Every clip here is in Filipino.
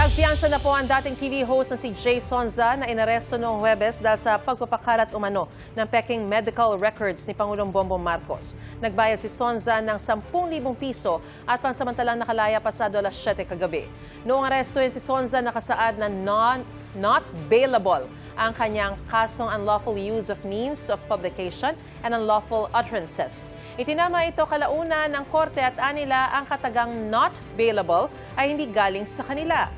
Nagpiyansa na po ang dating TV host na si Jay Sonza na inaresto noong Huwebes dahil sa pagpapakalat umano ng peking medical records ni Pangulong Bongbong Marcos. Nagbayad si Sonza ng 10,000 piso at pansamantalang nakalaya pasado alas 7 kagabi. Noong arestuhin si Sonza, nakasaad na not bailable ang kanyang kasong unlawful use of means of publication and unlawful utterances. Itinama ito kalaunan ng korte at anila ang katagang not bailable ay hindi galing sa kanila.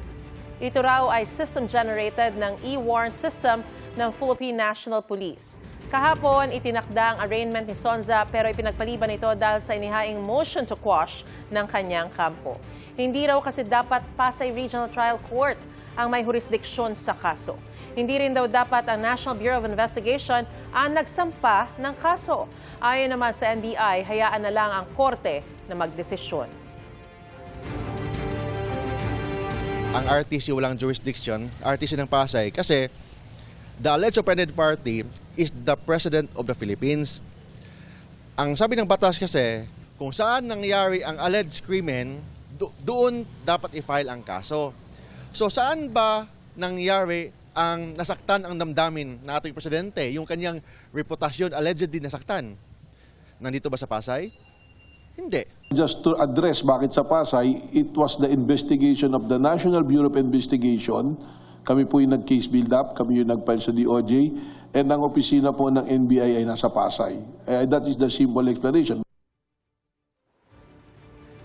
Ito raw ay system-generated ng e-warrant system ng Philippine National Police. Kahapon, itinakda ang arraignment ni Sonza pero ipinagpaliban ito dahil sa inihaing motion to quash ng kanyang kampo. Hindi raw kasi dapat Pasay Regional Trial Court ang may jurisdiksyon sa kaso. Hindi rin daw dapat ang National Bureau of Investigation ang nagsampa ng kaso. Ayon naman sa NBI, hayaan na lang ang korte na magdesisyon. Ang RTC walang jurisdiction, RTC ng Pasay, kasi the alleged offended party is the President of the Philippines. Ang sabi ng batas kasi, kung saan nangyari ang alleged krimen, doon dapat i-file ang kaso. So saan ba nangyari ang nasaktan ang damdamin ng ating presidente? Yung kanyang reputasyon allegedly nasaktan. Nandito ba sa Pasay? Hindi. Just to address bakit sa Pasay, it was the investigation of the National Bureau of Investigation. Kami po yung nag-case build-up, kami yung nag-file sa DOJ, and ang opisina po ng NBI ay nasa Pasay. That is the simple explanation.